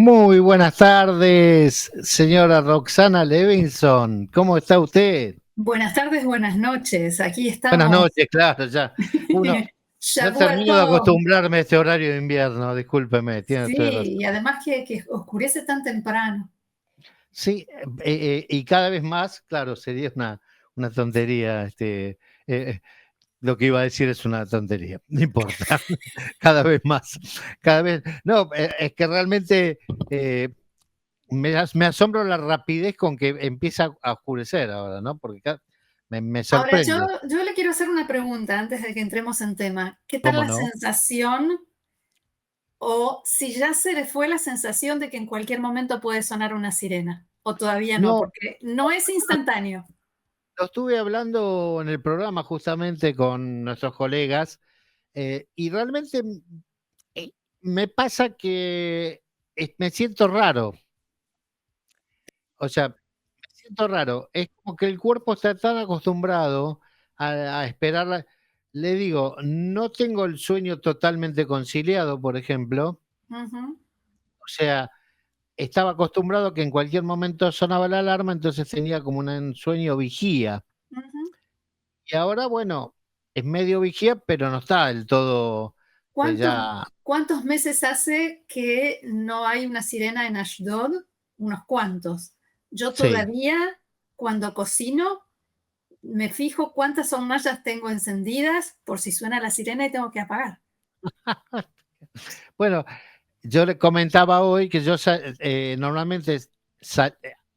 Muy buenas tardes, señora Roxana Levinson. ¿Cómo está usted? Buenas tardes, buenas noches. Aquí Buenas estamos. noches, claro, ya. Uno, Ya no termino de vuelto. acostumbrarme a este horario de invierno, discúlpeme, tiene usted Sí, y razón. además que oscurece tan temprano. Sí, y cada vez más, claro, sería una tontería, eh, lo que iba a decir es una tontería, no importa, cada vez más, cada vez, no, es que realmente me asombro la rapidez con que empieza a oscurecer ahora, ¿no? Porque me Ahora, yo, sorprende. yo le quiero hacer una pregunta antes de que entremos en tema. ¿Qué tal ¿Cómo la no? sensación o si ya se le fue la sensación de que en cualquier momento puede sonar una sirena? ¿O todavía no? No, Porque no es instantáneo. lo estuve hablando en el programa justamente con nuestros colegas, y realmente eh, me pasa que me siento raro. O sea, me siento raro. Es como que el cuerpo está tan acostumbrado a esperar. Le digo, no tengo el sueño totalmente conciliado, por ejemplo. Ujú, O sea, estaba acostumbrado que en cualquier momento sonaba la alarma, entonces tenía como un sueño vigía. ujú. Y ahora, bueno, es medio vigía, pero no está del todo, pues ¿Cuántos, ya. cuántos meses hace que no hay una sirena en Ashdod? Unos cuantos. Yo Sí. todavía, cuando cocino, me fijo cuántas hornallas tengo encendidas por si suena la sirena y tengo que apagar. Bueno, yo le comentaba hoy que yo normalmente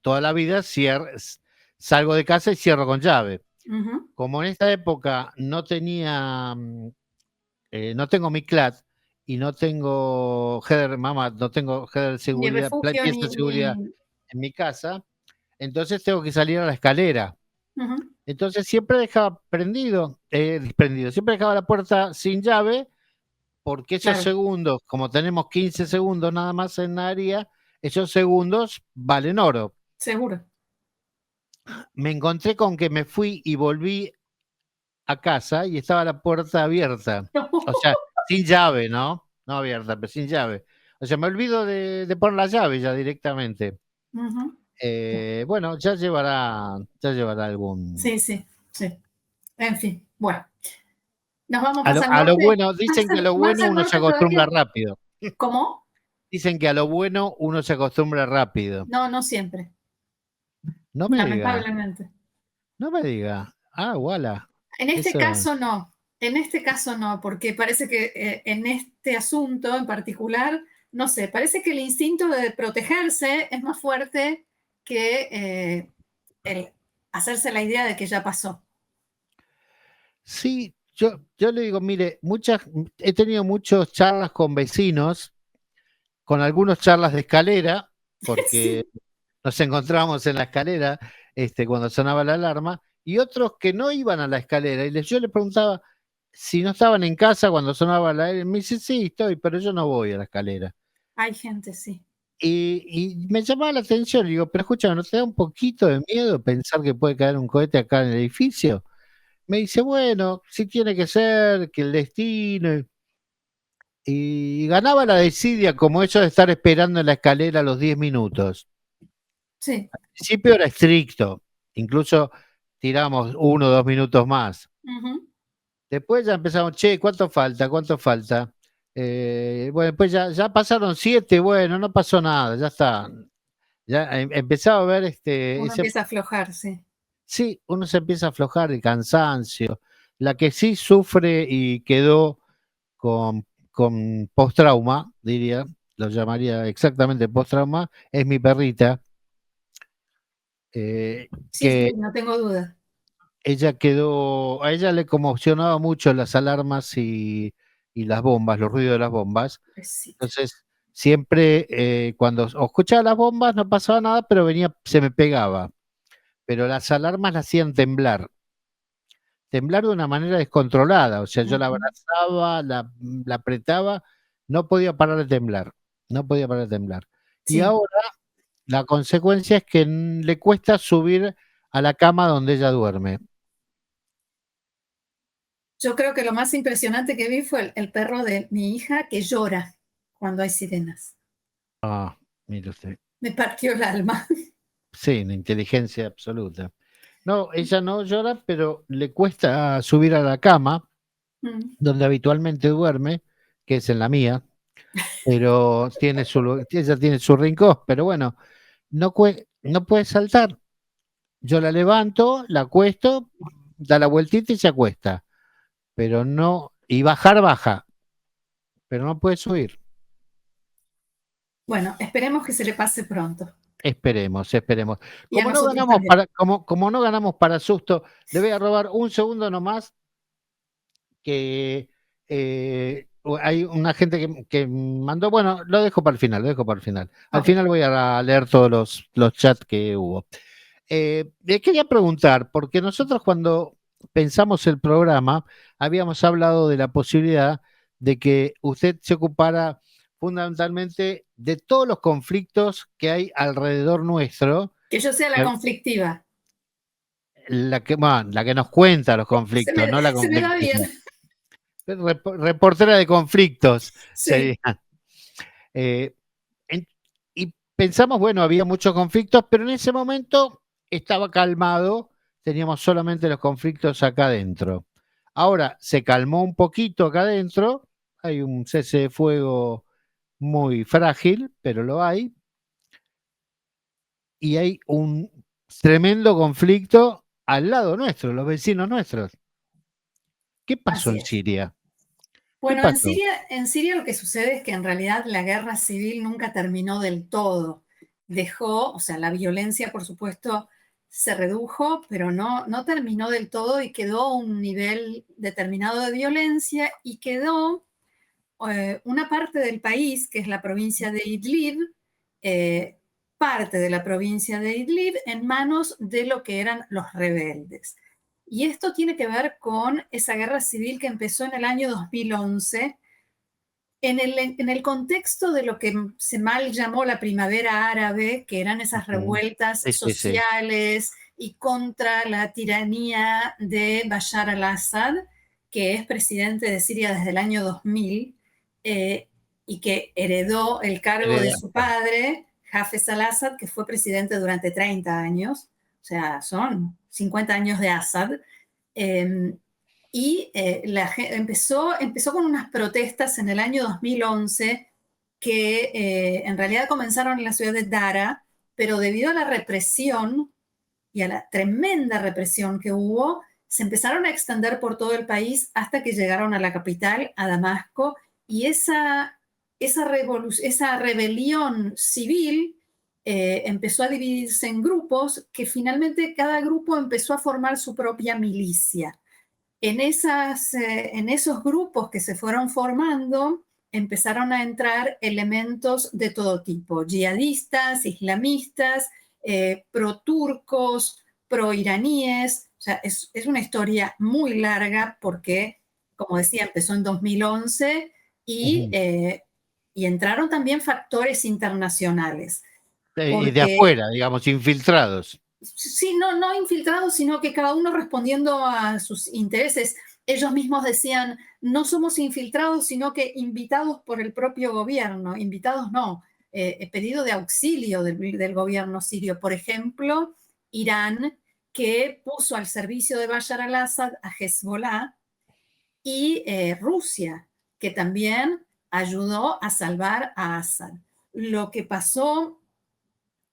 toda la vida salgo de casa y cierro con llave. Ujú. Como en esta época no tenía, no tengo mi CLAT y no tengo header, mamá, no tengo header de Ni seguridad, refugio, pieza de seguridad en mi casa, entonces tengo que salir a la escalera. Ujú. Entonces siempre dejaba prendido, siempre dejaba la puerta sin llave porque esos Claro, segundos, como tenemos 15 segundos nada más en la área, esos segundos valen oro. seguro. Me encontré con que me fui y volví a casa y estaba la puerta abierta. O sea, sin llave, ¿no? No abierta, pero sin llave. O sea, me olvido de poner la llave ya directamente. Ujú. Bueno, ya llevará algún. Sí, sí, sí. En fin, bueno, nos vamos más al A lo norte. bueno, dicen que a lo Más bueno al uno se norte acostumbra todavía. rápido. ¿Cómo? Dicen que a lo bueno uno se acostumbra rápido. No, no siempre, No me diga, lamentablemente. no me diga. Ah, voilà. En este Eso. caso no, en este caso no, porque parece que en este asunto en particular, no sé, parece que el instinto de protegerse es más fuerte que el hacerse la idea de que ya pasó. Sí, yo le digo, mire, he tenido muchas charlas con vecinos, con algunos charlas de escalera, porque Sí, nos encontramos en la escalera, cuando sonaba la alarma, y otros que no iban a la escalera. Yo les preguntaba si no estaban en casa cuando sonaba la alarma. Me dice, sí, estoy, pero yo no voy a la escalera. hay gente, sí. Y me llamaba la atención, y digo, pero escúchame, ¿no te da un poquito de miedo pensar que puede caer un cohete acá en el edificio? Me dice, bueno, sí tiene que ser, que el destino. Y ganaba la desidia como eso de estar esperando en la escalera los 10 minutos. Sí. Al principio era estricto, incluso tiramos 1 o 2 minutos más. Ujú. Después ya empezamos, che, ¿cuánto falta? ¿Cuánto falta? Bueno, después ya pasaron 7, bueno, no pasó nada, ya está. Ya empezaba a ver Uno empieza a aflojar, sí. sí, uno se empieza a aflojar el cansancio. La que sí sufre y quedó con post-trauma, diría, lo llamaría exactamente post-trauma, es mi perrita, Sí, sí, que no tengo duda. a ella le conmocionaba mucho las alarmas y las bombas, los ruidos de las bombas. Pobrecita. Entonces, siempre cuando escuchaba las bombas no pasaba nada, pero se me pegaba. Pero las alarmas la hacían temblar de una manera descontrolada. O sea, yo la Ujú. abrazaba, la apretaba, no podía parar de temblar, no podía parar de temblar. Y Sí, ahora la consecuencia es que le cuesta subir a la cama donde ella duerme. yo creo que lo más impresionante que vi fue el perro de mi hija que llora cuando hay sirenas. Ah. Mire usted. Me partió el alma. Sí, una inteligencia absoluta. No, ella no llora, pero le cuesta subir a la cama Mm. donde habitualmente duerme, que es en la mía, pero ella tiene su rincón, pero bueno, no puede saltar. Yo la levanto, la acuesto, da la vueltita y se acuesta, pero no, y bajar baja, pero no puede subir. Bueno, esperemos que se le pase pronto. Esperemos, esperemos. Y a nosotros también. Como no ganamos para susto, le voy a robar un segundo nomás que hay una gente que mandó, bueno, lo dejo para el final, lo dejo para el final. Al Ok. final voy a leer todos los chats que hubo. Le quería preguntar, porque nosotros cuando pensamos el programa, habíamos hablado de la posibilidad de que usted se ocupara fundamentalmente de todos los conflictos que hay alrededor nuestro, Que yo sea la eh, conflictiva. bueno, la que nos cuenta los conflictos, no la Se me da conflictiva. bien. Reportera de conflictos sería. Sí, Eh, en- y pensamos, bueno, había muchos conflictos, pero en ese momento estaba calmado, teníamos solamente los conflictos acá adentro. Ahora se calmó un poquito acá adentro, hay un cese de fuego muy frágil, pero lo hay, y hay un tremendo conflicto al lado nuestro, los vecinos nuestros. ¿Qué pasó así en es. Siria? ¿Qué Bueno, pasó? En Siria lo que sucede es que en realidad la guerra civil nunca terminó del todo. Dejó, o sea, la violencia, por supuesto, se redujo, pero no terminó del todo y quedó un nivel determinado de violencia y quedó una parte del país, que es la provincia de Idlib, eh, parte de la provincia de Idlib en manos de lo que eran los rebeldes. Y esto tiene que ver con esa guerra civil que empezó en el año 2011, en el contexto de lo que se mal llamó la primavera árabe, que eran esas Ujú. revueltas Sí, sí, sí. sociales y contra la tiranía de Bashar al-Assad, que es presidente de Siria desde el año 2000 eh, y que heredó el cargo de su Heredata. padre, Hafez al-Assad, que fue presidente durante 30 años, o sea, son 50 años de Assad. Eh, y empezó con unas protestas en el año 2011 que en realidad comenzaron en la ciudad de Dara, pero debido a la represión y a la tremenda represión que hubo, se empezaron a extender por todo el país hasta que llegaron a la capital, a Damasco, y esa rebelión civil empezó a dividirse en grupos que finalmente cada grupo empezó a formar su propia milicia. En esos grupos que se fueron formando, empezaron a entrar elementos de todo tipo, yihadistas, islamistas, pro-turcos, pro-iraníes. O sea, es una historia muy larga porque, como decía, empezó en 2011 y, Ujú. eh, y entraron también factores internacionales, Y de porque afuera, digamos, infiltrados. sí, no infiltrados, sino que cada uno respondiendo a sus intereses. Ellos mismos decían, no somos infiltrados, sino que invitados por el propio gobierno. Invitados no, pedido de auxilio del gobierno sirio. Por ejemplo, Irán, que puso al servicio de Bashar al-Assad a Hezbollah, y Rusia, que también ayudó a salvar a Assad. Lo que pasó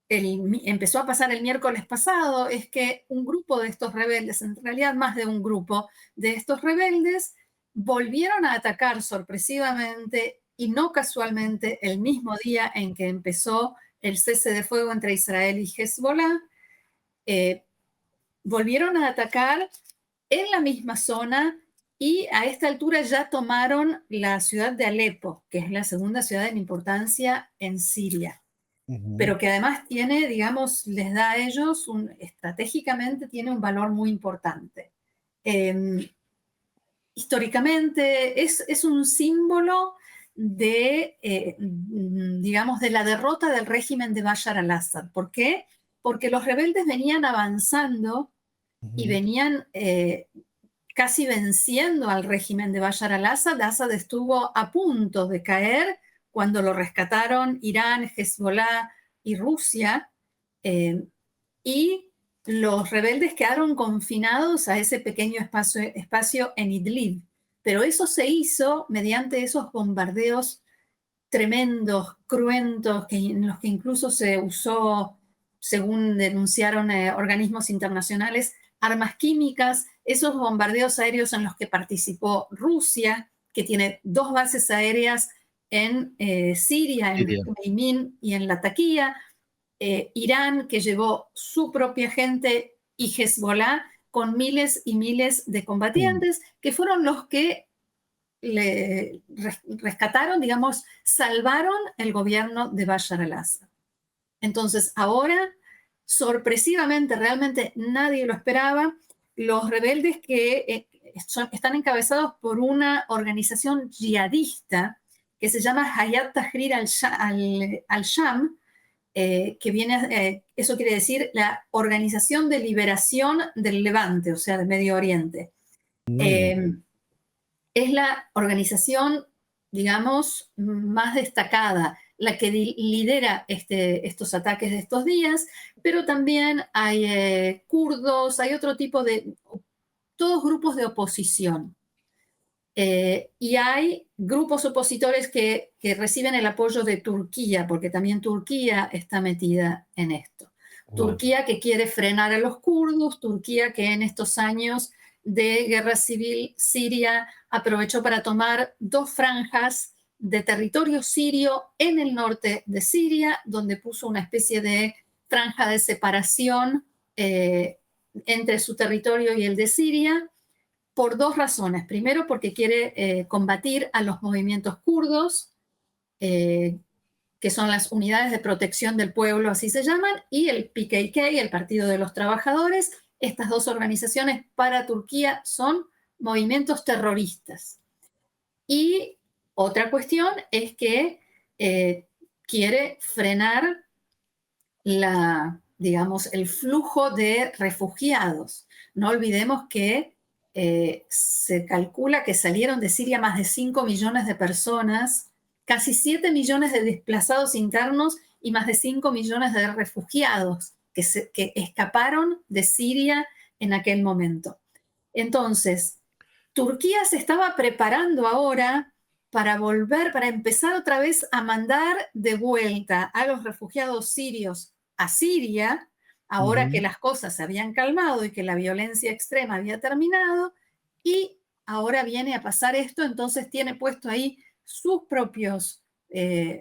empezó a pasar el miércoles pasado es que un grupo de estos rebeldes, en realidad más de un grupo de estos rebeldes, volvieron a atacar sorpresivamente y no casualmente el mismo día en que empezó el cese de fuego entre Israel y Hezbollah. eh, Volvieron a atacar en la misma zona y a esta altura ya tomaron la ciudad de Alepo, que es la segunda ciudad en importancia en Siria, Ujú. pero que además tiene, digamos, les da a ellos, estratégicamente tiene un valor muy importante. Eh, Históricamente es un símbolo de, digamos, de la derrota del régimen de Bashar al-Assad. ¿Por qué? Porque los rebeldes venían avanzando y Ujú. venían casi venciendo al régimen de Bashar al-Assad. Assad estuvo a punto de caer cuando lo rescataron Irán, Hezbollah y Rusia, y los rebeldes quedaron confinados a ese pequeño espacio en Idlib. Pero eso se hizo mediante esos bombardeos tremendos, cruentos, en los que incluso se usó, según denunciaron organismos internacionales, armas químicas, esos bombardeos aéreos en los que participó Rusia, que tiene 2 bases aéreas en Siria, en Jmeimin y en Latakia, Irán, que llevó su propia gente, y Hezbollah, con miles y miles de combatientes, que fueron los que le rescataron, digamos, salvaron el gobierno de Bashar al-Assad. Entonces, ahora, sorpresivamente, realmente nadie lo esperaba, los rebeldes que están encabezados por una organización yihadista que se llama Hayat Tahrir al-Sham, que viene, eso quiere decir la Organización de Liberación del Levante, o sea, del Medio Oriente. Es la organización, digamos, más destacada, la que lidera estos ataques de estos días, pero también hay kurdos, hay otro tipo de, todos grupos de oposición. Y hay grupos opositores que reciben el apoyo de Turquía, porque también Turquía está metida en esto. Turquía que quiere frenar a los kurdos, Turquía que en estos años de guerra civil siria aprovechó para tomar 2 franjas de territorio sirio en el norte de Siria, donde puso una especie de franja de separación entre su territorio y el de Siria, por 2 razones. Primero, porque quiere combatir a los movimientos kurdos, que son las unidades de protección del pueblo, así se llaman, y el PKK, el Partido de los Trabajadores. Estas 2 organizaciones para Turquía son movimientos terroristas. Y otra cuestión es que quiere frenar digamos, el flujo de refugiados. No olvidemos que se calcula que salieron de Siria más de 5 millones de personas, casi 7 millones de desplazados internos y más de 5 millones de refugiados que escaparon de Siria en aquel momento. Entonces, Turquía se estaba preparando ahora para volver, para empezar otra vez a mandar de vuelta a los refugiados sirios a Siria, ahora que las cosas se habían calmado y que la violencia extrema había terminado, y ahora viene a pasar esto, entonces tiene puesto ahí sus propios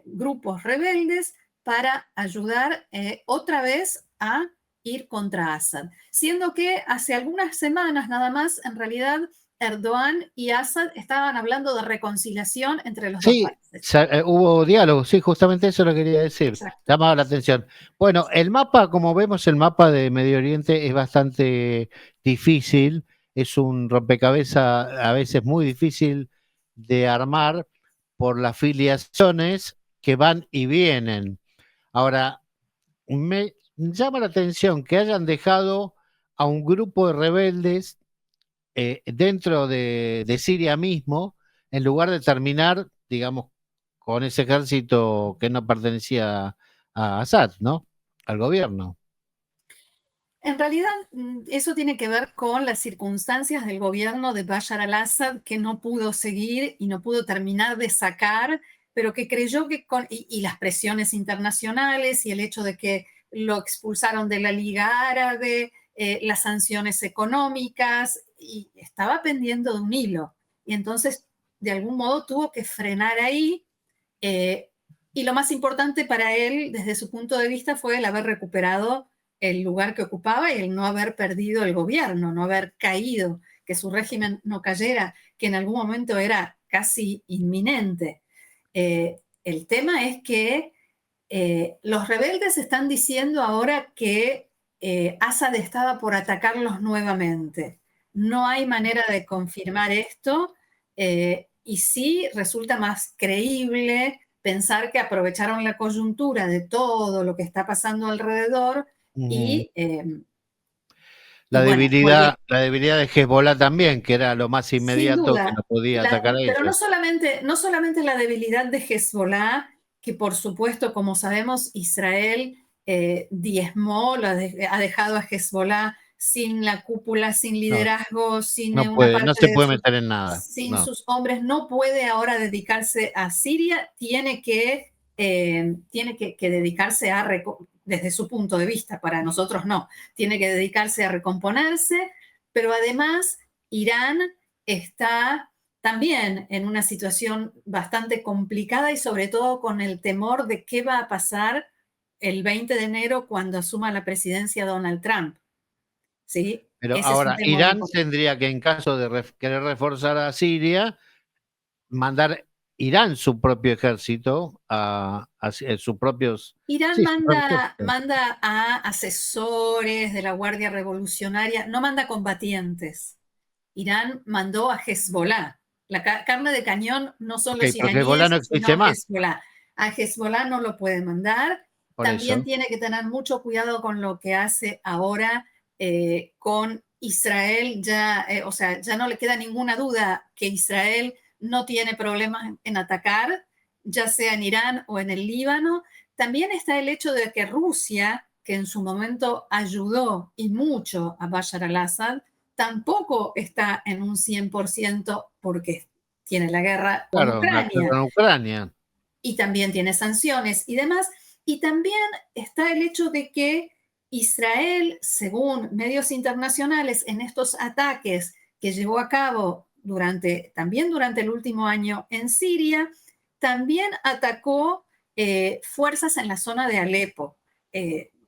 grupos rebeldes para ayudar otra vez a ir contra Assad. Siendo que hace algunas semanas nada más, en realidad, Erdogan y Assad estaban hablando de reconciliación entre los 2 países. Hubo diálogo, sí, justamente eso lo quería decir. Exacto. Llamaba la atención. Bueno, el mapa, como vemos, el mapa de Medio Oriente es bastante difícil, es un rompecabezas a veces muy difícil de armar por las filiaciones que van y vienen. Ahora, me llama la atención que hayan dejado a un grupo de rebeldes dentro de Siria mismo, en lugar de terminar, digamos, con ese ejército que no pertenecía a Assad, ¿no? Al gobierno. En realidad, eso tiene que ver con las circunstancias del gobierno de Bashar al-Assad, que no pudo seguir y no pudo terminar de sacar, pero que creyó que y las presiones internacionales y el hecho de que lo expulsaron de la Liga Árabe, las sanciones económicas, y estaba pendiendo de un hilo. Y entonces, de algún modo, tuvo que frenar ahí. Y lo más importante para él, desde su punto de vista, fue el haber recuperado el lugar que ocupaba y el no haber perdido el gobierno, no haber caído, que su régimen no cayera, que en algún momento era casi inminente. El tema es que los rebeldes están diciendo ahora que Assad estaba por atacarlos nuevamente. No hay manera de confirmar esto, y sí resulta más creíble pensar que aprovecharon la coyuntura de todo lo que está pasando alrededor y Y bueno, La debilidad de Hezbollah también, que era lo más sin inmediato que duda, nos podía atacar a pero ellos. no solamente la debilidad de Hezbollah, que por supuesto, como sabemos, Israel diezmó, ha dejado a Hezbollah sin la cúpula, sin No, liderazgo, sin no una puede, no parte se de puede sus, meter en nada. sin No. sus hombres, no puede ahora dedicarse a Siria, tiene que dedicarse desde su punto de vista, para nosotros no, tiene que dedicarse a recomponerse, pero además Irán está también en una situación bastante complicada y sobre todo con el temor de qué va a pasar el 20 de enero cuando asuma la presidencia Donald Trump. ¿Sí? Pero Ese es un ahora, temor Irán importante. tendría que, en caso de querer reforzar a Siria, mandar Irán su propio ejército, sus propios, Irán sí, su propio manda, ejército. manda a asesores de la Guardia Revolucionaria, no manda combatientes. Irán mandó a Hezbollah. La carne de cañón no son Ok, los pero Hezbollah iraníes, no existe sino más, Hezbollah. A Hezbollah no lo puede mandar. por También eso. tiene que tener mucho cuidado con lo que hace ahora con Israel. O sea, ya no le queda ninguna duda que Israel no tiene problemas en atacar, ya sea en Irán o en el Líbano. También está el hecho de que Rusia, que en su momento ayudó y mucho a Bashar al-Assad, tampoco está en un 100% porque tiene la guerra con Claro, la Ucrania guerra en Ucrania. y también tiene sanciones y demás. Y también está el hecho de que Israel, según medios internacionales, en estos ataques que llevó a cabo también durante el último año en Siria, también atacó fuerzas en la zona de Alepo.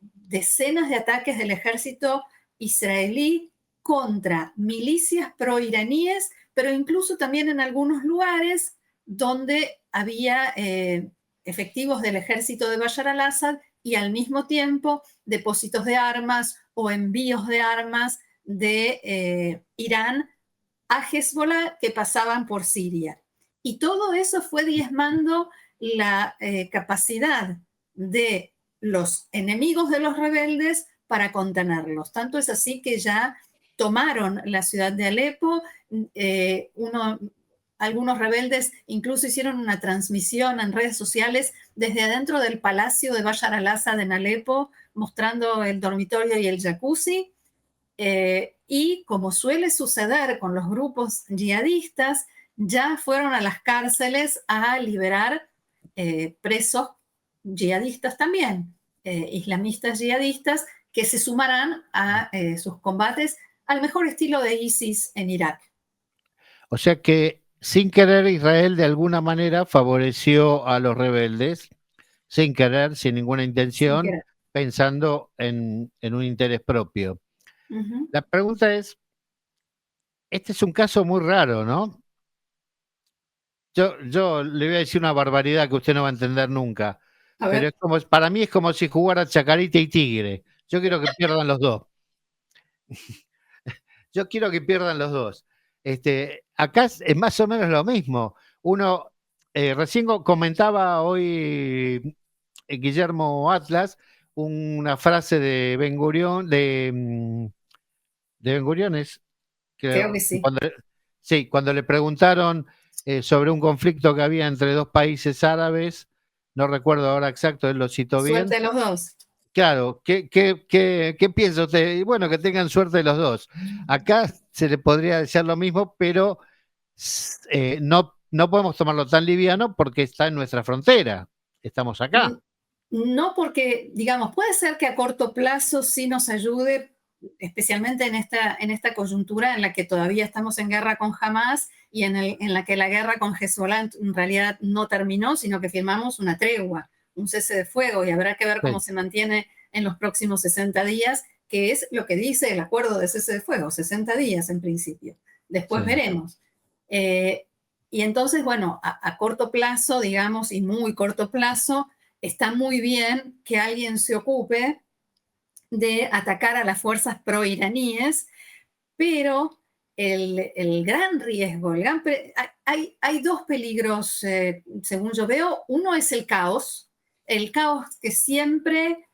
Decenas de ataques del ejército israelí contra milicias proiraníes, pero incluso también en algunos lugares donde había efectivos del ejército de Bashar al-Assad y al mismo tiempo depósitos de armas o envíos de armas de Irán a Hezbollah que pasaban por Siria. Y todo eso fue diezmando la capacidad de los enemigos de los rebeldes para contenerlos. Tanto es así que ya tomaron la ciudad de Alepo. Algunos rebeldes incluso hicieron una transmisión en redes sociales desde adentro del palacio de Bashar al-Assad en Alepo, mostrando el dormitorio y el jacuzzi. Y como suele suceder con los grupos yihadistas, ya fueron a las cárceles a liberar presos yihadistas también, islamistas yihadistas, que se sumarán a sus combates al mejor estilo de ISIS en Irak. O sea que, sin querer, Israel de alguna manera favoreció a los rebeldes, sin querer, sin ninguna Sin intención, querer. pensando en un interés propio. Uh-huh. La pregunta es, este es un caso muy raro, ¿no? Yo le voy a decir una barbaridad que usted no va a entender nunca, A pero ver. para mí es como si jugara Chacarita y Tigre. Yo quiero que pierdan los dos. Yo quiero que pierdan los dos. Acá es más o menos lo mismo. Uno, recién comentaba hoy Guillermo Atlas una frase de Ben Gurión, de Ben Gurión es, Creo que creo, sí. sí, cuando le preguntaron sobre un conflicto que había entre dos países árabes, no recuerdo ahora exacto, él lo citó bien. Suerte a los dos. Claro, ¿qué piensa usted? Y bueno, que tengan suerte los dos. Acá se le podría decir lo mismo, pero no podemos tomarlo tan liviano porque está en nuestra frontera. Estamos acá. No porque, digamos, puede ser que a corto plazo sí nos ayude, especialmente en esta coyuntura en la que todavía estamos en guerra con Hamas y en la que la guerra con Hezbollah en realidad no terminó, sino que firmamos una tregua, un cese de fuego, y habrá que ver cómo Sí, se mantiene en los próximos 60 días, que es lo que dice el acuerdo de cese de fuego, 60 días en principio. Después sí. veremos. Eh, y entonces, bueno, a corto plazo, digamos, y muy corto plazo, está muy bien que alguien se ocupe de atacar a las fuerzas proiraníes, pero el gran riesgo, hay dos peligros, según yo veo. Uno es el caos que siempre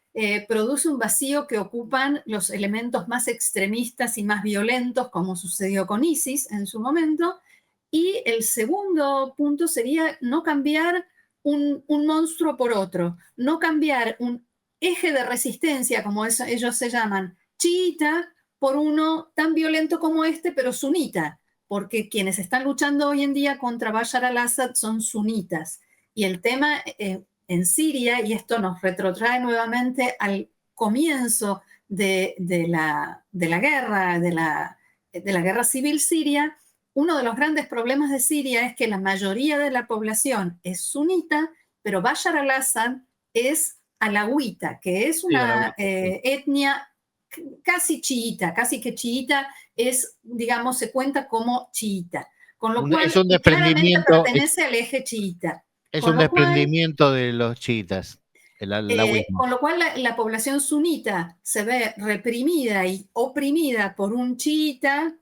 produce un vacío que ocupan los elementos más extremistas y más violentos, como sucedió con ISIS en su momento. Y el segundo punto sería no cambiar un monstruo por otro, no cambiar un eje de resistencia, como ellos se llaman, chiita, por uno tan violento como este, pero sunita, porque quienes están luchando hoy en día contra Bashar al-Assad son sunitas. Y el tema en Siria, y esto nos retrotrae nuevamente al comienzo de la guerra, de la guerra civil siria. Uno de los grandes problemas de Siria es que la mayoría de la población es sunita, pero Bashar al-Assad es alawita, que es una etnia casi chiita, casi que chiita es, digamos, se cuenta como chiita, con lo cual Es un claramente desprendimiento, pertenece al eje chiita. es Con un lo cual, desprendimiento de los chiitas, el alawismo. la población sunita se ve reprimida y oprimida por un chiita,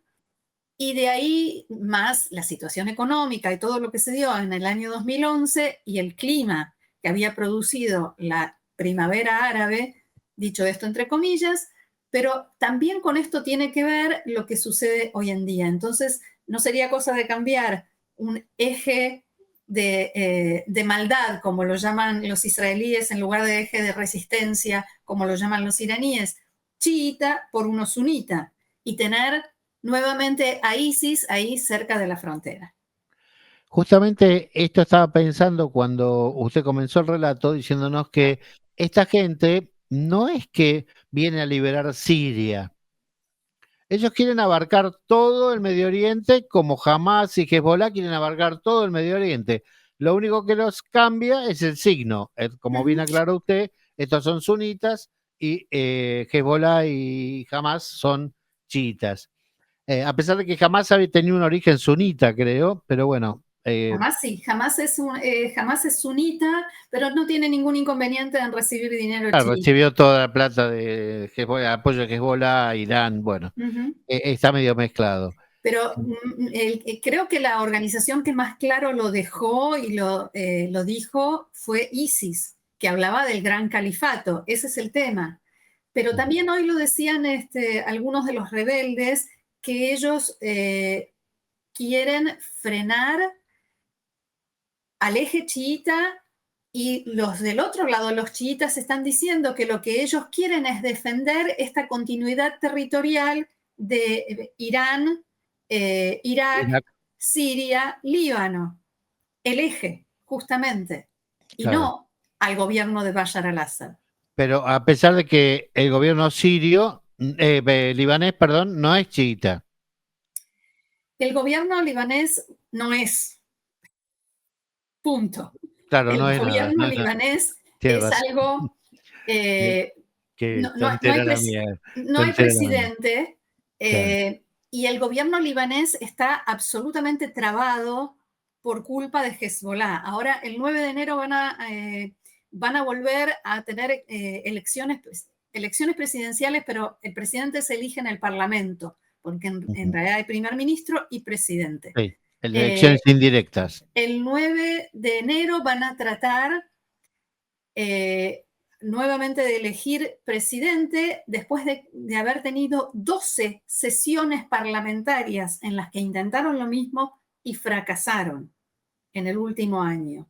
y de ahí más la situación económica y todo lo que se dio en el año 2011 y el clima que había producido la primavera árabe, dicho esto entre comillas, pero también con esto tiene que ver lo que sucede hoy en día. Entonces, no sería cosa de cambiar un eje de maldad, como lo llaman los israelíes, en lugar de eje de resistencia, como lo llaman los iraníes, chiita por uno sunita, y tener nuevamente a ISIS ahí cerca de la frontera. Justamente esto estaba pensando cuando usted comenzó el relato diciéndonos que esta gente no es que viene a liberar Siria. Ellos quieren abarcar todo el Medio Oriente como Hamas y Hezbollah quieren abarcar todo el Medio Oriente. Lo único que los cambia es el signo. Como bien aclaró usted, estos son sunitas y Hezbollah y Hamas son chiitas. A pesar de que jamás había tenido un origen sunita, creo, pero bueno. Jamás sí, jamás es sunita, pero no tiene ningún inconveniente en recibir dinero Claro, chiita. recibió toda la plata de apoyo de Hezbollah, Irán, bueno, está medio mezclado. Pero creo que la organización que más claro lo dejó y lo dijo fue ISIS, que hablaba del gran califato. Ese es el tema. Pero también hoy lo decían algunos de los rebeldes que ellos quieren frenar al eje chiita, y los del otro lado, los chiitas, están diciendo que lo que ellos quieren es defender esta continuidad territorial de Irán, Irak, Siria, Líbano, el eje, justamente, y Claro. no al gobierno de Bashar al-Assad. Pero a pesar de que el gobierno sirio, libanés, perdón, no es chiita. El gobierno libanés no es. Punto. Claro, El no es nada. gobierno libanés Tiene es razón. algo. Que No hay presidente, y el gobierno libanés está absolutamente trabado por culpa de Hezbollah. Ahora, el 9 de enero van a volver a tener elecciones presidenciales, pero el presidente se elige en el Parlamento, porque en realidad hay primer ministro y presidente. Sí, elecciones indirectas. El 9 de enero van a tratar nuevamente de elegir presidente después de haber tenido 12 sesiones parlamentarias en las que intentaron lo mismo y fracasaron en el último año.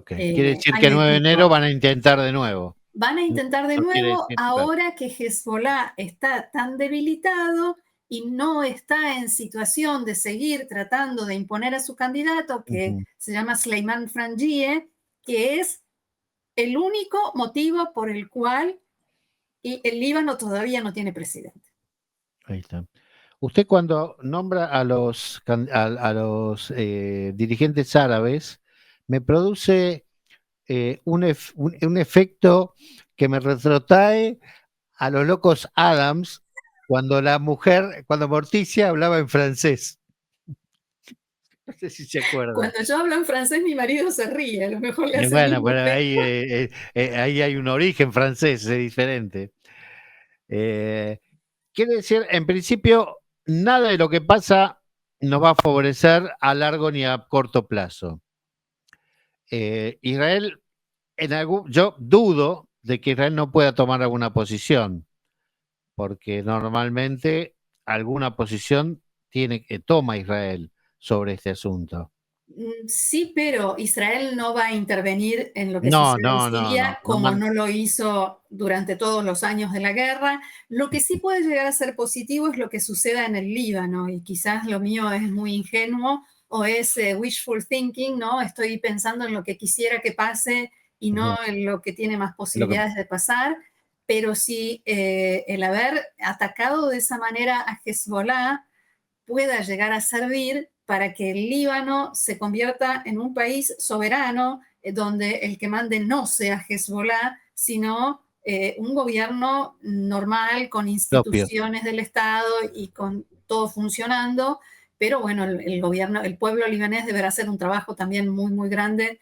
Quiere decir que el 9 de enero van a intentar de nuevo. Van a intentar de nuevo ahora que Hezbollah está tan debilitado y no está en situación de seguir tratando de imponer a su candidato, que se llama Sleiman Frangieh, que es el único motivo por el cual el Líbano todavía no tiene presidente. Ahí está. Usted cuando nombra a los dirigentes árabes, me produce un efecto que me retrotrae a los locos Adams cuando Morticia hablaba en francés. No sé si se acuerda. Cuando yo hablo en francés, mi marido se ríe, a lo mejor le hace bueno, pero ahí hay un origen francés, es diferente. Quiere decir, en principio, nada de lo que pasa nos va a favorecer a largo ni a corto plazo. Israel, yo dudo de que Israel no pueda tomar alguna posición, porque normalmente alguna posición toma Israel sobre este asunto. Sí, pero Israel no va a intervenir en lo que No, sucede en no, no, no. Siria como no lo hizo durante todos los años de la guerra. Lo que sí puede llegar a ser positivo es lo que suceda en el Líbano, y quizás lo mío es muy ingenuo o es wishful thinking, ¿no? Estoy pensando en lo que quisiera que pase y no Ujú. en lo que tiene más Lo que- posibilidades de pasar, pero sí el haber atacado de esa manera a Hezbollah pueda llegar a servir para que el Líbano se convierta en un país soberano, donde el que mande no sea Hezbollah, sino un gobierno normal, con propio. instituciones del Estado y con todo funcionando. Pero bueno, el gobierno, el pueblo libanés deberá hacer un trabajo también muy, muy grande,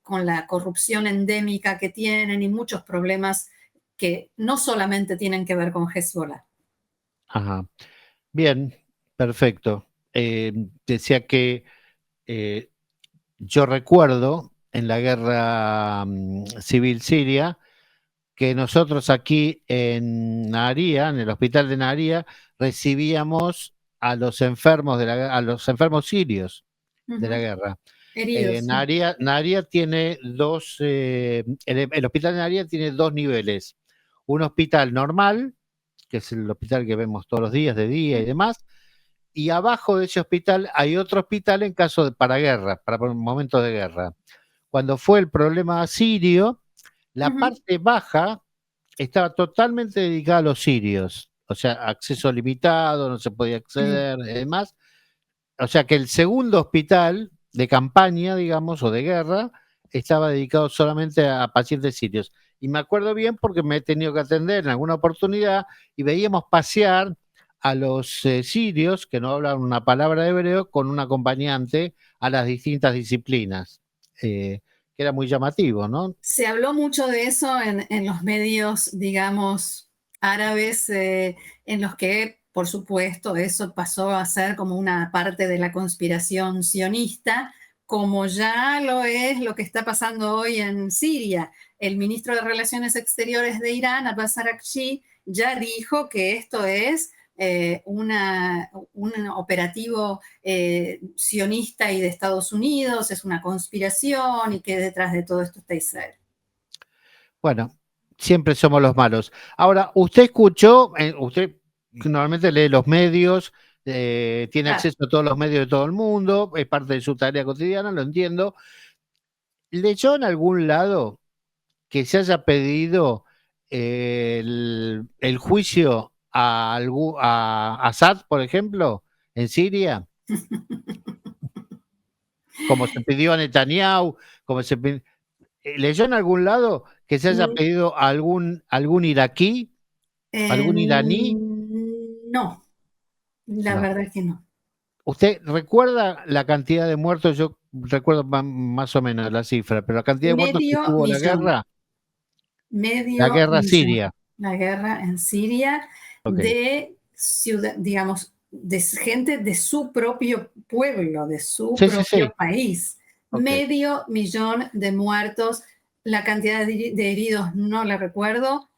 con la corrupción endémica que tienen y muchos problemas que no solamente tienen que ver con Hezbollah. Ajá. Bien, perfecto. Decía que eh, yo recuerdo en la guerra civil siria que nosotros aquí en Naharía, en el hospital de Naharía, recibíamos a los enfermos a los enfermos sirios Uh de la -huh. guerra. Heridos, sí. Naharía tiene el hospital de Naharía tiene dos niveles. Un hospital normal, que es el hospital que vemos todos los días, de día y demás, y abajo de ese hospital hay otro hospital en caso para guerra, para momentos de guerra. Cuando fue el problema sirio, Uh la -huh. parte baja estaba totalmente dedicada a los sirios, o sea, acceso limitado, no se podía Sí. acceder y demás. O sea que el segundo hospital de campaña, digamos, o de guerra, estaba dedicado solamente a pacientes sirios. Y me acuerdo bien porque me he tenido que atender en alguna oportunidad y veíamos pasear a los sirios que no hablan una palabra de hebreo con un acompañante a las distintas disciplinas, que era muy llamativo, ¿no? Se habló mucho de eso en los medios, digamos, árabes, en los que, por supuesto, eso pasó a ser como una parte de la conspiración sionista, como ya lo es lo que está pasando hoy en Siria. El ministro de Relaciones Exteriores de Irán, Abbas Araghchi, ya dijo que esto es un operativo sionista y de Estados Unidos, es una conspiración y que detrás de todo esto está Israel. Bueno, siempre somos los malos. Ahora, usted escuchó, usted normalmente lee los medios, tiene Claro. acceso a todos los medios de todo el mundo, es parte de su tarea cotidiana, lo entiendo. ¿Leyó en algún lado que se haya pedido el juicio a Assad, por ejemplo, en Siria? Como se pidió a Netanyahu, como se pidió. ¿Leyó en algún lado que se haya pedido a algún iraquí, algún iraní? No, la No. verdad es que no. ¿Usted recuerda la cantidad de muertos? Yo recuerdo más o menos la cifra, pero la cantidad de muertos que Medio tuvo millón, la medio guerra millón. siria. La guerra en Siria Ok. de ciudad, digamos, de gente de su propio pueblo, de su Sí, sí, sí. propio país. Ok. Medio millón de muertos. La cantidad de heridos no la recuerdo.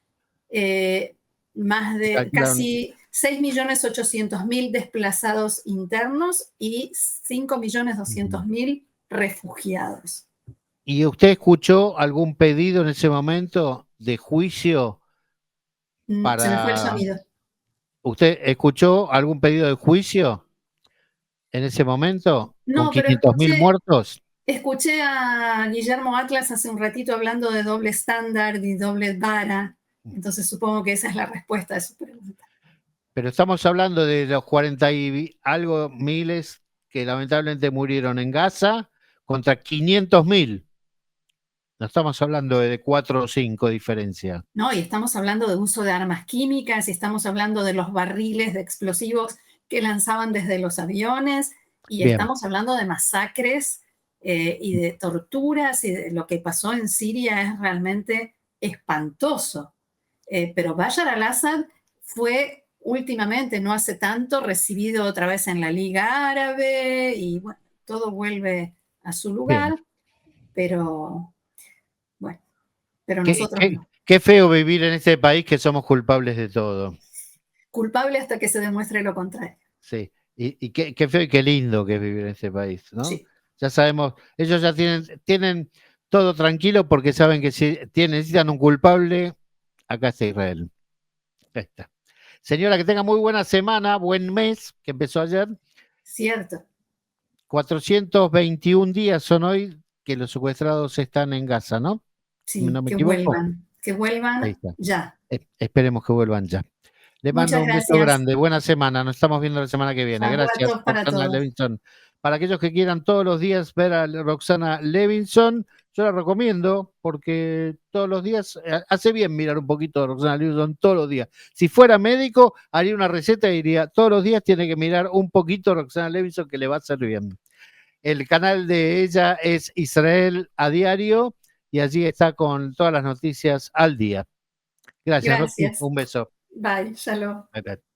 eh, Más de Calcularon. casi 6.800.000 desplazados internos y 5.200.000 refugiados. ¿Y usted escuchó algún pedido en ese momento de juicio Se me fue el para... sonido. ¿Usted escuchó algún pedido de juicio en ese momento con No, pero 500.000 muertos? escuché a Guillermo Atlas hace un ratito hablando de doble estándar y doble vara, entonces supongo que esa es la respuesta a su pregunta. Pero estamos hablando de los 40 y algo miles que lamentablemente murieron en Gaza contra 500.000. No estamos hablando de 4 o 5 diferencia. ¿No? Y estamos hablando de uso de armas químicas, y estamos hablando de los barriles de explosivos que lanzaban desde los aviones, y Bien, estamos hablando de masacres y de torturas, y de lo que pasó en Siria es realmente espantoso. Pero Bashar al-Assad fue últimamente, no hace tanto, recibido otra vez en la Liga Árabe, y bueno, todo vuelve a su bien. lugar, pero bueno. pero nosotros no. Qué feo vivir en este país que somos culpables de todo. Culpable hasta que se demuestre lo contrario. Sí, y qué feo y qué lindo que es vivir en este país, ¿no? Sí. Ya sabemos, ellos ya tienen todo tranquilo porque saben que si necesitan un culpable, acá está Israel. Ahí está. Señora, que tenga muy buena semana, buen mes, que empezó ayer. Cierto. 421 días son hoy que los secuestrados están en Gaza, ¿no? Sí, ¿No me que equivoco? vuelvan ya. Esperemos que vuelvan ya. Le mando Muchas un beso gracias. grande, buena semana, nos estamos viendo la semana que viene. Gracias, Shabbat para Roxana todos. Levinson. Para aquellos que quieran todos los días ver a Roxana Levinson, yo la recomiendo porque todos los días hace bien mirar un poquito de Roxana Levinson todos los días. Si fuera médico, haría una receta y diría, todos los días tiene que mirar un poquito de Roxana Levinson que le va a hacer bien. El canal de ella es Israel a diario y allí está con todas las noticias al día. Gracias, Roxy. Gracias. Un beso. Bye, shalom. Bye, bye.